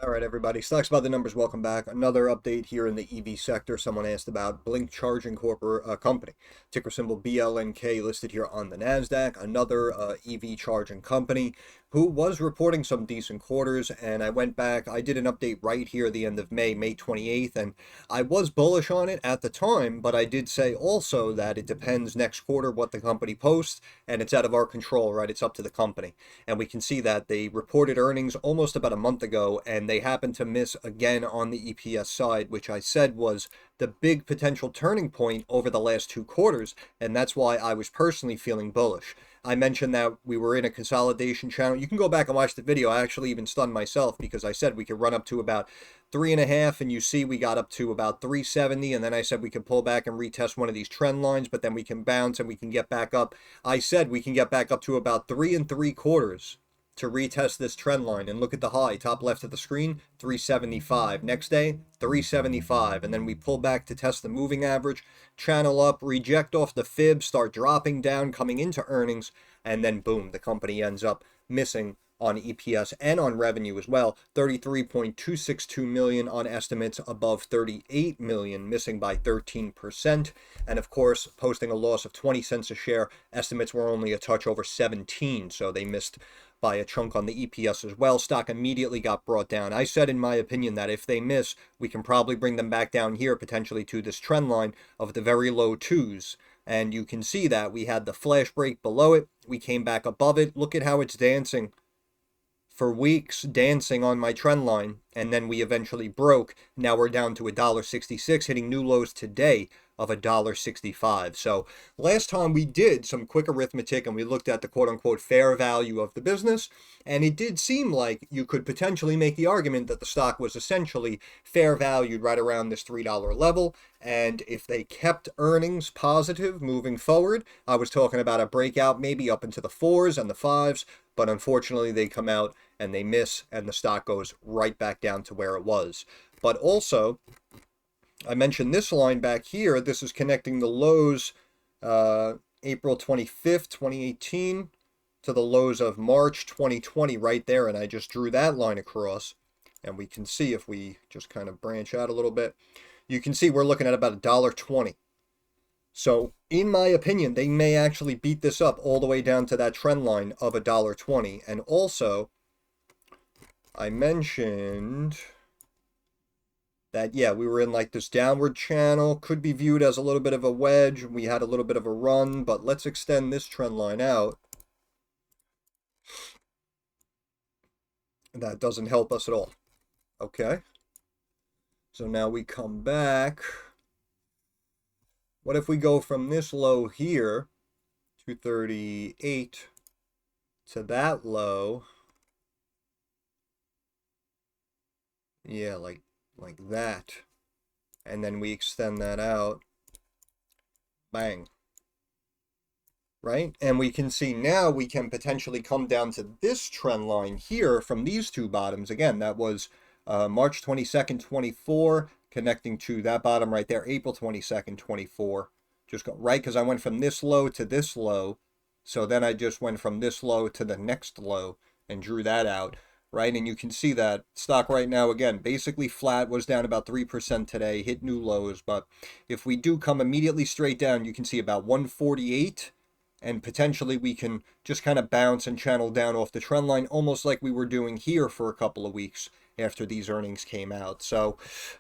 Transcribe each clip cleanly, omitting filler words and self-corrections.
All right, everybody. Stocks by the numbers. Welcome back. Another update here in the EV sector. Someone asked about BLNK Charging Company, ticker symbol BLNK, listed here on the Nasdaq. Another EV charging company who was reporting some decent quarters. And I went back. I did an update right here at the end of May, May 28th, and I was bullish on it at the time. But I did say also that it depends next quarter what the company posts, and it's out of our control, right? It's up to the company, and we can see that they reported earnings almost about a month ago, and they happened to miss again on the EPS side, which I said was the big potential turning point over the last two quarters, and that's why I was personally feeling bullish. I mentioned that we were in a consolidation channel. You can go back and watch the video. I actually even stunned myself because I said we could run up to about 3.5, and you see we got up to about 370, and then I said we could pull back and retest one of these trend lines, but then we can bounce and we can get back up. I said we can get back up to about 3.75 to retest this trend line, and look at the high, top left of the screen, 375. Next day, 375, and then we pull back to test the moving average, channel up, reject off the fib, start dropping down, coming into earnings, and then boom, the company ends up missing on EPS and on revenue as well. 33.262 million on estimates above 38 million, missing by 13%. And of course, posting a loss of 20 cents a share. Estimates were only a touch over 17, so they missed by a chunk on the EPS as well. Stock immediately got brought down. I said in my opinion that if they miss, we can probably bring them back down here potentially to this trend line of the very low twos. And you can see that we had the flash break below it. We came back above it. Look at how it's dancing for weeks, dancing on my trend line, and then we eventually broke. Now we're down to $1.66, hitting new lows today of $1.65. So last time we did some quick arithmetic and we looked at the quote-unquote fair value of the business, and it did seem like you could potentially make the argument that the stock was essentially fair valued right around this $3 level. And if they kept earnings positive moving forward, I was talking about a breakout maybe up into the 4s and the 5s, but unfortunately they come out and they miss, and the stock goes right back down to where it was. But also, I mentioned this line back here. This is connecting the lows April 25th, 2018 to the lows of March 2020 right there, and I just drew that line across. And we can see, if we just kind of branch out a little bit, you can see we're looking at about $1.20. So in my opinion, they may actually beat this up all the way down to that trend line of $1.20. And also, I mentioned that, yeah, we were in like this downward channel, could be viewed as a little bit of a wedge. We had a little bit of a run, but let's extend this trend line out. That doesn't help us at all. Okay. So now we come back. What if we go from this low here, 238, to that low? Yeah, like that. And then we extend that out. Bang. Right? And we can see now we can potentially come down to this trend line here from these two bottoms. Again, that was March 22nd, 24, connecting to that bottom right there, April 22nd, 24. Just go right, because I went from this low to this low. So then I just went from this low to the next low and drew that out. Right, and you can see that stock right now, again, basically flat, was down about 3% today, hit new lows. But if we do come immediately straight down, you can see about 148, and potentially we can just kind of bounce and channel down off the trend line, almost like we were doing here for a couple of weeks after these earnings came out. So,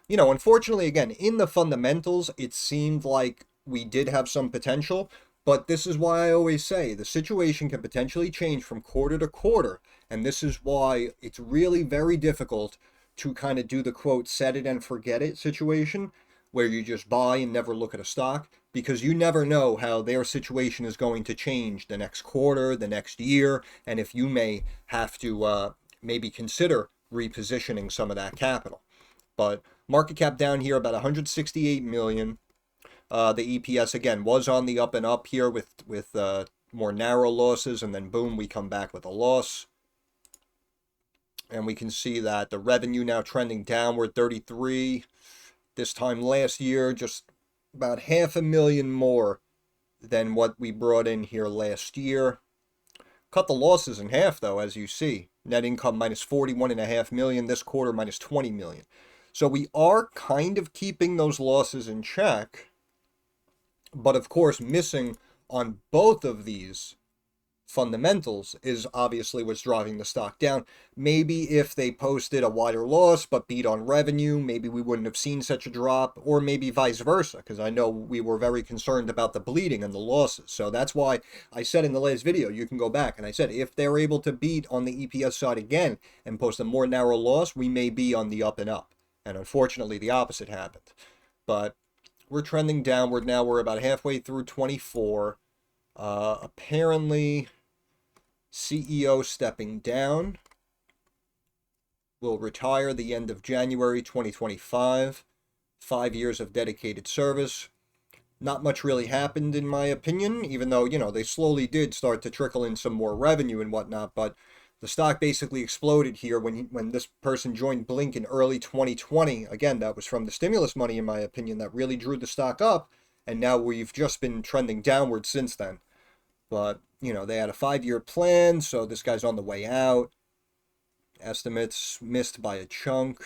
you know, unfortunately, again, in the fundamentals, it seemed like we did have some potential. But this is why I always say the situation can potentially change from quarter to quarter. And this is why it's really very difficult to kind of do the quote, set it and forget it situation, where you just buy and never look at a stock, because you never know how their situation is going to change the next quarter, the next year, and if you may have to maybe consider repositioning some of that capital. But market cap down here about 168 million. The EPS, again, was on the up and up here with more narrow losses, and then boom, we come back with a loss. And we can see that the revenue now trending downward, 33. This time last year, just about 500,000 more than what we brought in here last year. Cut the losses in half, though, as you see. Net income minus 41.5 million. This quarter minus 20 million. So we are kind of keeping those losses in check, but of course, missing on both of these fundamentals is obviously what's driving the stock down. Maybe if they posted a wider loss but beat on revenue, maybe we wouldn't have seen such a drop, or maybe vice versa, because I know we were very concerned about the bleeding and the losses. So that's why I said in the last video, you can go back, and I said if they're able to beat on the EPS side again and post a more narrow loss, we may be on the up and up. And unfortunately, the opposite happened. But we're trending downward now. We're about halfway through 24. Apparently, CEO stepping down, will retire the end of January 2025. 5 years of dedicated service. Not much really happened in my opinion, even though, they slowly did start to trickle in some more revenue and whatnot, but the stock basically exploded here when this person joined BLNK in early 2020. Again, that was from the stimulus money, in my opinion, that really drew the stock up, and now we've just been trending downward since then. But, they had a 5-year plan, so this guy's on the way out. Estimates missed by a chunk.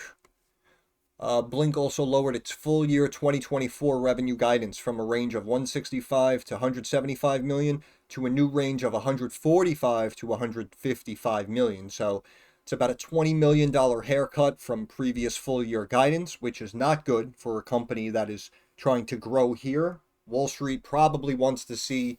BLNK also lowered its full year 2024 revenue guidance from a range of 165 to 175 million to a new range of 145 to 155 million. So it's about a $20 million haircut from previous full year guidance, which is not good for a company that is trying to grow here. Wall Street probably wants to see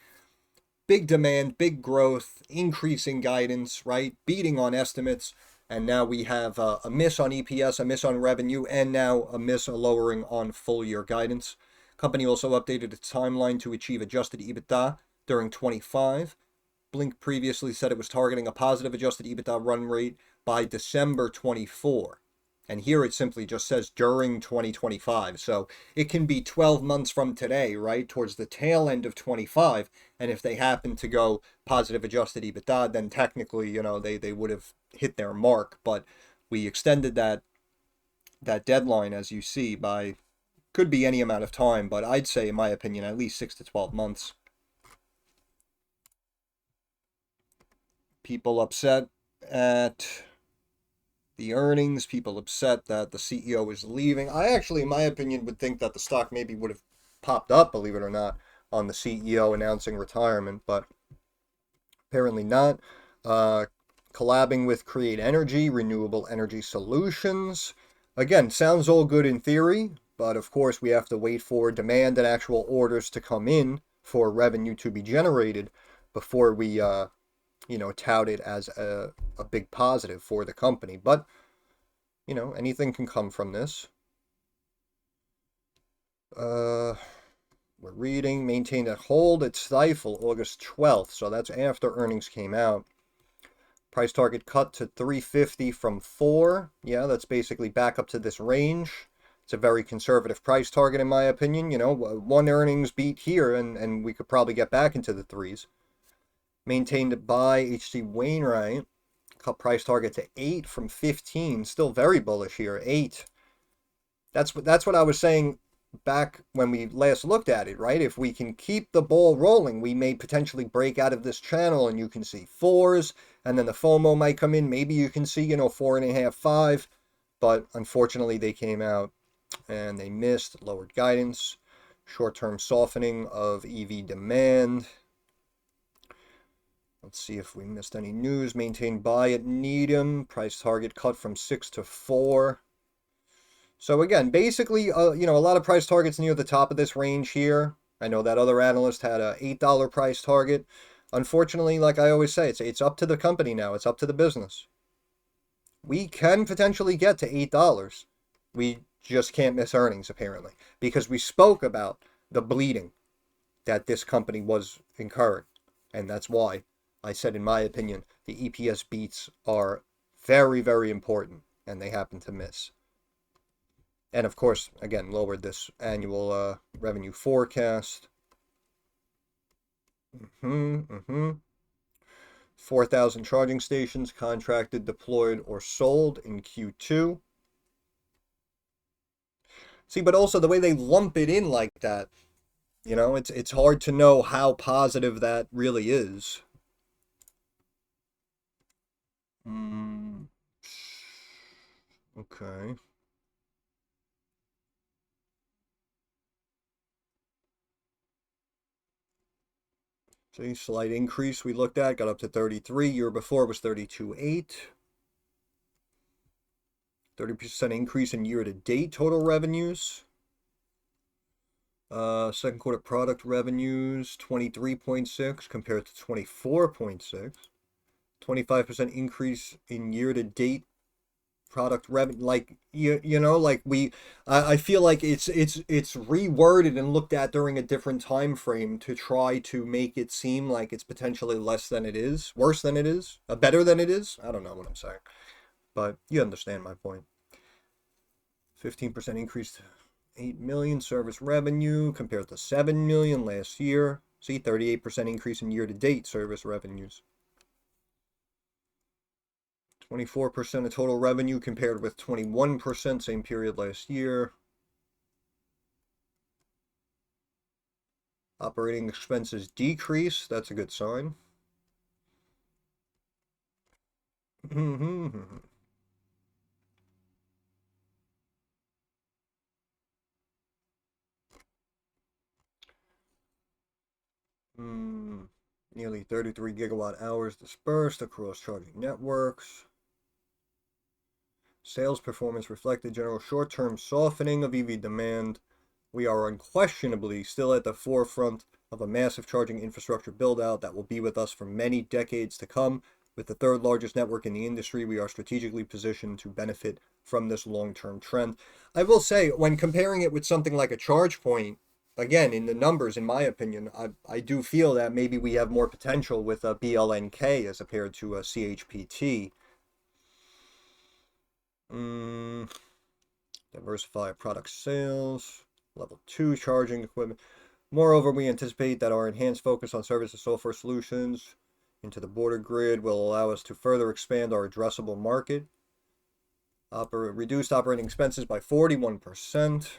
big demand, big growth, increasing guidance, right? Beating on estimates. And now we have a miss on EPS, a miss on revenue, and now a lowering on full year guidance. Company also updated its timeline to achieve adjusted EBITDA during 25. BLNK previously said it was targeting a positive adjusted EBITDA run rate by December 24. And here it simply just says during 2025. So it can be 12 months from today, right? Towards the tail end of 25. And if they happen to go positive adjusted EBITDA, then technically, they would have hit their mark. But we extended that deadline, as you see, by could be any amount of time. But I'd say, in my opinion, at least 6 to 12 months. People upset at the earnings, people upset that the CEO is leaving. I actually, in my opinion, would think that the stock maybe would have popped up, believe it or not, on the CEO announcing retirement, but apparently not. Collabing with Create Energy, Renewable Energy Solutions. Again, sounds all good in theory, but of course we have to wait for demand and actual orders to come in for revenue to be generated before we tout it as a big positive for the company. But, anything can come from this. We're reading, maintained at hold at Stifel August 12th. So that's after earnings came out. Price target cut to 350 from 4. Yeah, that's basically back up to this range. It's a very conservative price target in my opinion. One earnings beat here and we could probably get back into the 3s. Maintained by H.C. Wainwright. Cut price target to 8 from 15. Still very bullish here. 8. That's what I was saying back when we last looked at it, right? If we can keep the ball rolling, we may potentially break out of this channel and you can see 4s, and then the FOMO might come in. Maybe you can see, 4.5, 5. But unfortunately, they came out and they missed, lowered guidance. Short-term softening of EV demand. Let's see if we missed any news. Maintained buy at Needham. Price target cut from 6 to 4. So again, basically, a lot of price targets near the top of this range here. I know that other analyst had a $8 price target. Unfortunately, like I always say, it's up to the company now. It's up to the business. We can potentially get to $8. We just can't miss earnings, apparently, because we spoke about the bleeding that this company was incurring. And that's why I said, in my opinion, the EPS beats are very, very important, and they happen to miss. And of course, again, lowered this annual revenue forecast. 4,000 charging stations contracted, deployed, or sold in Q2. See, but also the way they lump it in like that, it's hard to know how positive that really is. Mm, okay. See, slight increase we looked at, got up to 33. Year before was 32.8. 30% increase in year-to-date total revenues. Second quarter product revenues, 23.6 compared to 24.6. 25% increase in year-to-date product revenue. Like like I feel like it's reworded and looked at during a different time frame to try to make it seem like it's potentially less than it is, worse than it is, better than it is. I don't know what I'm saying, but you understand my point. 15% increase to 8 million service revenue compared to 7 million last year. See, 38% increase in year-to-date service revenues. 24% of total revenue compared with 21% same period last year. Operating expenses decrease. That's a good sign. Nearly 33 gigawatt hours dispersed across charging networks. Sales performance reflected general short-term softening of EV demand. We are unquestionably still at the forefront of a massive charging infrastructure build-out that will be with us for many decades to come. With the third largest network in the industry, we are strategically positioned to benefit from this long-term trend. I will say, when comparing it with something like a charge point, again, in the numbers, in my opinion, I do feel that maybe we have more potential with a BLNK as compared to a CHPT. Diversify product sales, level 2 charging equipment. Moreover, we anticipate that our enhanced focus on service and software solutions into the border grid will allow us to further expand our addressable market. Reduced operating expenses by 41%.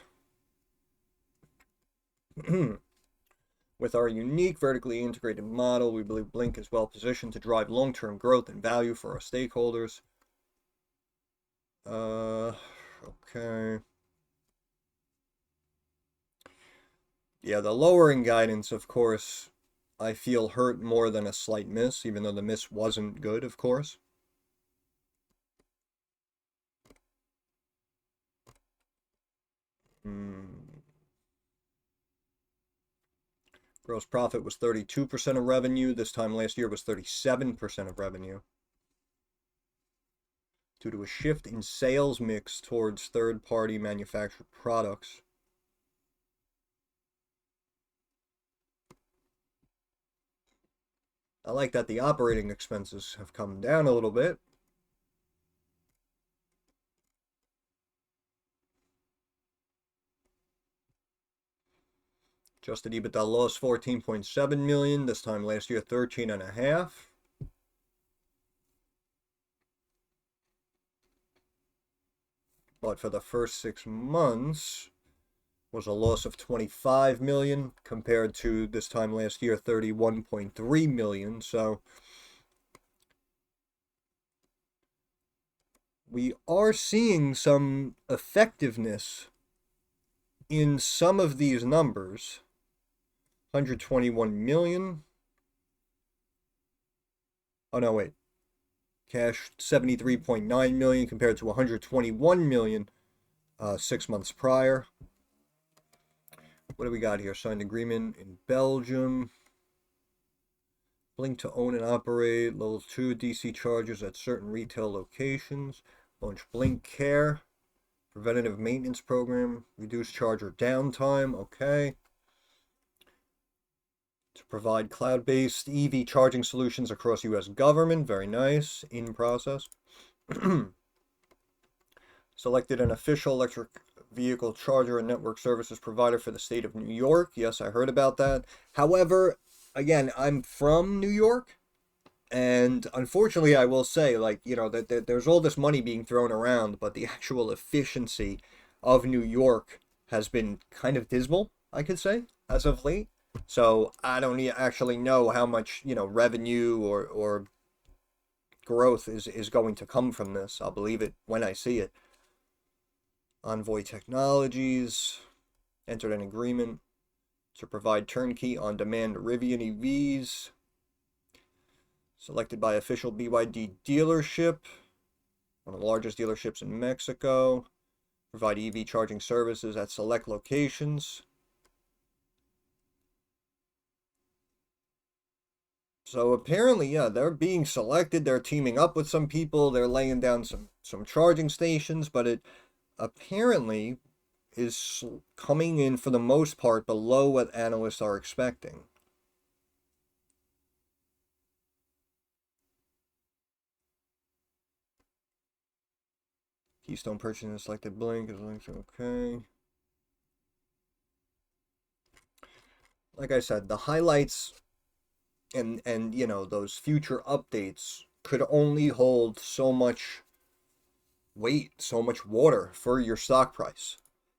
With our unique vertically integrated model, we believe BLNK is well positioned to drive long-term growth and value for our stakeholders. Okay. Yeah, the lowering guidance, of course, I feel hurt more than a slight miss, even though the miss wasn't good, of course. Gross profit was 32% of revenue. This time last year was 37% of revenue. Due to a shift in sales mix towards third-party manufactured products. I like that the operating expenses have come down a little bit. Adjusted EBITDA loss 14.7 million. This time last year 13.5. But for the first 6 months was a loss of 25 million compared to this time last year 31.3 million. So we are seeing some effectiveness in some of these numbers. 121 million. Oh no, wait. Cash 73.9 million compared to 121 million 6 months prior. What do we got here? Signed agreement in Belgium. BLNK to own and operate level 2 DC chargers at certain retail locations. Launch BLNK Care. Preventative maintenance program. Reduce charger downtime. Okay. To provide cloud-based EV charging solutions across U.S. government. Very nice. In process. Selected an official electric vehicle charger and network services provider for the state of New York. Yes, I heard about that. However, again, I'm from New York. And unfortunately, I will say, like, that there's all this money being thrown around, but the actual efficiency of New York has been kind of dismal, I could say, as of late. So I don't actually know how much, revenue or growth is going to come from this. I'll believe it when I see it. Envoy Technologies entered an agreement to provide turnkey on-demand Rivian EVs. Selected by official BYD dealership, one of the largest dealerships in Mexico. Provide EV charging services at select locations. So apparently, yeah, they're being selected. They're teaming up with some people. They're laying down some charging stations, but it apparently is coming in for the most part below what analysts are expecting. Keystone purchasing selected BLNK is linked to okay. Like I said, the highlights and you know, those future updates could only hold so much weight, so much water for your stock price.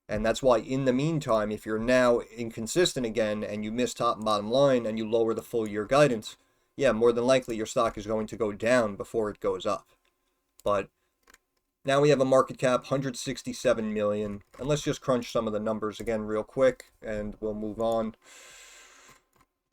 And that's why in the meantime, if you're now inconsistent again and you miss top and bottom line and you lower the full year guidance, yeah, more than likely your stock is going to go down before it goes up. But now we have a market cap 167 million. And let's just crunch some of the numbers again real quick and we'll move on.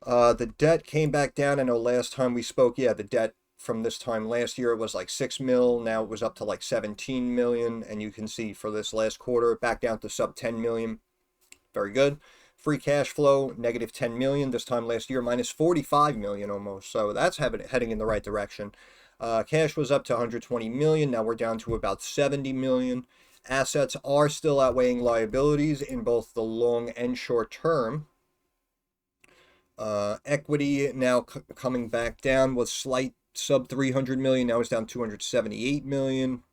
The debt came back down. I know last time we spoke, yeah, the debt from this time last year, it was like 6 mil. Now it was up to like 17 million. And you can see for this last quarter, back down to sub 10 million. Very good. Free cash flow, negative 10 million. This time last year, minus 45 million almost. So that's heading in the right direction. Cash was up to 120 million. Now we're down to about 70 million. Assets are still outweighing liabilities in both the long and short term. Equity now coming back down, was slight sub 300 million. Now it's down 278 million.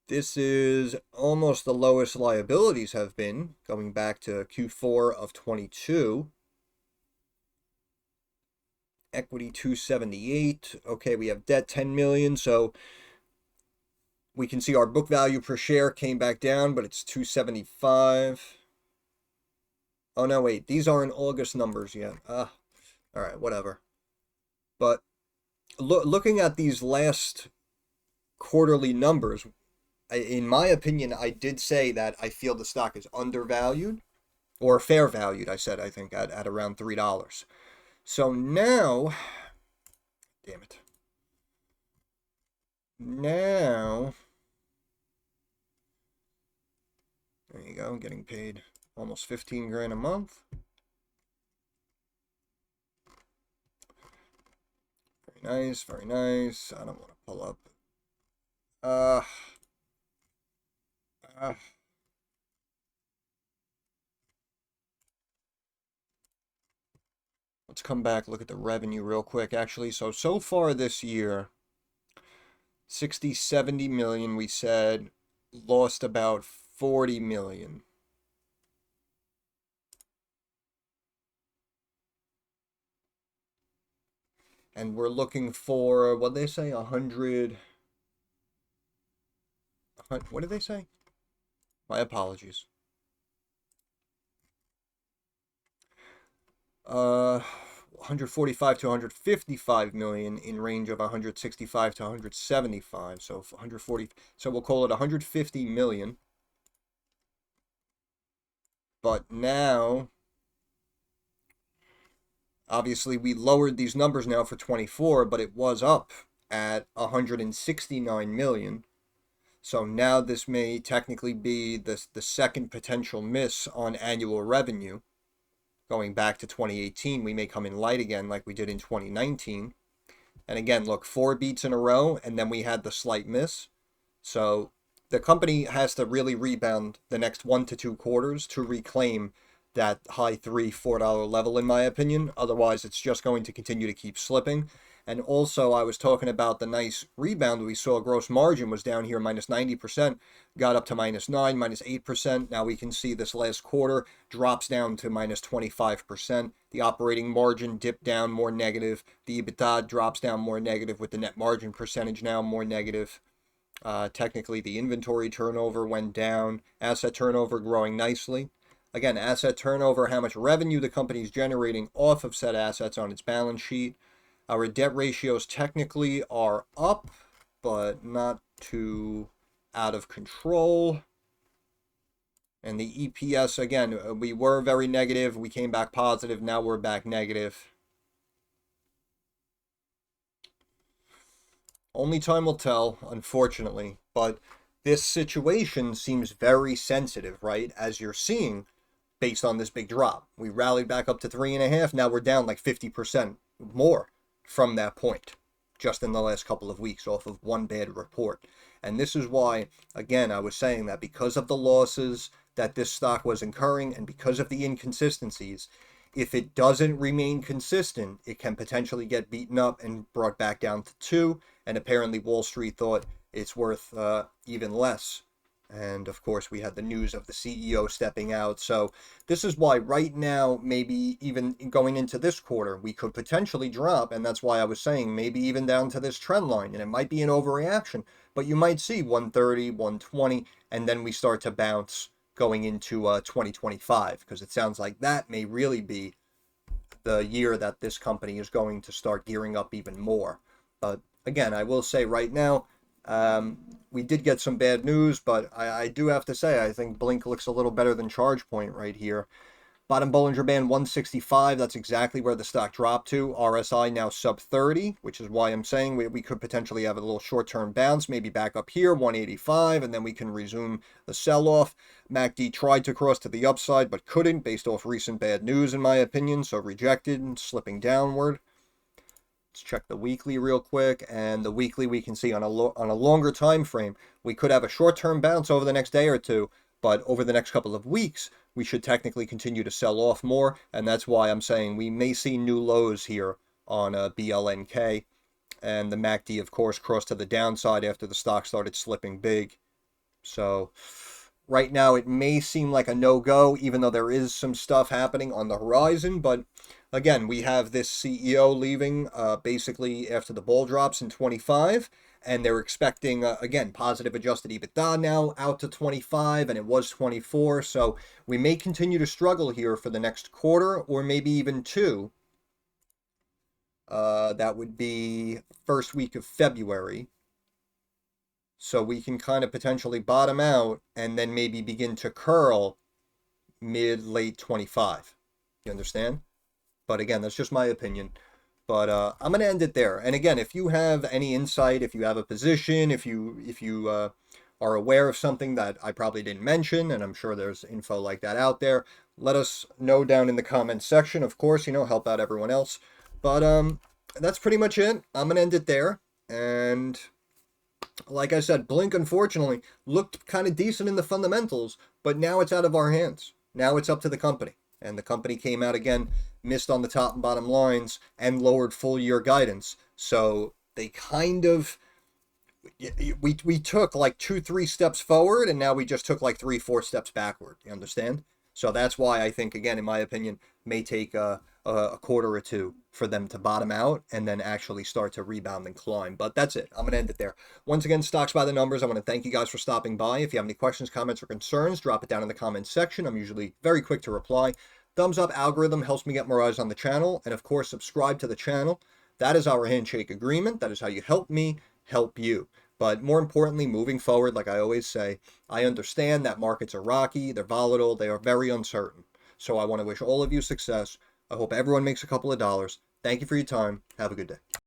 This is almost the lowest liabilities have been going back to Q4 of 22. Equity 278. Okay, we have debt 10 million. So we can see our book value per share came back down, but it's 275. Oh, no, wait. These aren't August numbers yet. All right, whatever. But looking at these last quarterly numbers, in my opinion, I did say that I feel the stock is undervalued or fair valued, I said, I think, at around $3. So now, damn it. Now, there you go, getting paid almost 15 grand a month. Very nice, very nice. I don't want to pull up. Let's come back, look at the revenue real quick. Actually, so far this year, 60, 70 million, we said, lost about 40 million. And we're looking for, what did they say, 100, what did they say? My apologies. 145 to 155 million in range of 165 to 175. So 140, so we'll call it 150 million. But now, obviously we lowered these numbers now for 24, but it was up at 169 million. So now this may technically be the second potential miss on annual revenue. Going back to 2018, we may come in light again like we did in 2019. And again, look, 4 beats in a row, and then we had the slight miss. So the company has to really rebound the next 1 to 2 quarters to reclaim that high $3, $4 level, in my opinion. Otherwise, it's just going to continue to keep slipping. And also, I was talking about the nice rebound we saw. Gross margin was down here minus 90%, got up to minus 9, minus 8%. Now we can see this last quarter drops down to minus 25%. The operating margin dipped down more negative. The EBITDA drops down more negative, with the net margin percentage now more negative. Technically, the inventory turnover went down. Asset turnover growing nicely. Again, asset turnover, how much revenue the company is generating off of said assets on its balance sheet. Our debt ratios technically are up, but not too out of control. And the EPS, again, we were very negative. We came back positive. Now we're back negative. Only time will tell, unfortunately. But this situation seems very sensitive, right? As you're seeing, based on this big drop. We rallied back up to 3.5. Now we're down like 50% more from that point just in the last couple of weeks off of one bad report. And this is why, again, I was saying that because of the losses that this stock was incurring and because of the inconsistencies, if it doesn't remain consistent, it can potentially get beaten up and brought back down to 2. And apparently Wall Street thought it's worth even less. And of course, we had the news of the CEO stepping out. So this is why right now, maybe even going into this quarter, we could potentially drop. And that's why I was saying maybe even down to this trend line. And it might be an overreaction, but you might see 130, 120, and then we start to bounce going into 2025, because it sounds like that may really be the year that this company is going to start gearing up even more. But again, I will say right now, we did get some bad news, but I do have to say, I think Blink looks a little better than ChargePoint right here. Bottom Bollinger Band 165, that's exactly where the stock dropped to. RSI now sub 30, which is why I'm saying we could potentially have a little short-term bounce, maybe back up here, 185, and then we can resume the sell-off. MACD tried to cross to the upside, but couldn't based off recent bad news, in my opinion, so rejected and slipping downward. Let's check the weekly real quick, and the weekly we can see on a longer time frame, we could have a short-term bounce over the next day or two, but over the next couple of weeks, we should technically continue to sell off more, and that's why I'm saying we may see new lows here on BLNK, and the MACD, of course, crossed to the downside after the stock started slipping big. So right now, it may seem like a no-go, even though there is some stuff happening on the horizon, but again, we have this CEO leaving basically after the ball drops in 25, and they're expecting, again, positive adjusted EBITDA now out to 25, and it was 24. So we may continue to struggle here for the next quarter or maybe even 2. That would be first week of February. So we can kind of potentially bottom out and then maybe begin to curl mid-late 25. You understand? But again, that's just my opinion. But I'm going to end it there. And again, if you have any insight, if you have a position, if you are aware of something that I probably didn't mention, and I'm sure there's info like that out there, let us know down in the comments section. Of course, help out everyone else. But that's pretty much it. I'm going to end it there. And like I said, Blink, unfortunately, looked kind of decent in the fundamentals, but now it's out of our hands. Now it's up to the company. And the company came out again, missed on the top and bottom lines, and lowered full year guidance. So they kind of, we took like 2-3 steps forward, and now we just took like 3-4 steps backward. You understand? So that's why I think, again, in my opinion, may take a quarter or 2 for them to bottom out and then actually start to rebound and climb. But that's it. I'm going to end it there. Once again, Stocks by the Numbers. I want to thank you guys for stopping by. If you have any questions, comments, or concerns, drop it down in the comments section. I'm usually very quick to reply. Thumbs up algorithm helps me get more eyes on the channel. And of course, subscribe to the channel. That is our handshake agreement. That is how you help me help you. But more importantly, moving forward, like I always say, I understand that markets are rocky, they're volatile, they are very uncertain. So I want to wish all of you success. I hope everyone makes a couple of dollars. Thank you for your time. Have a good day.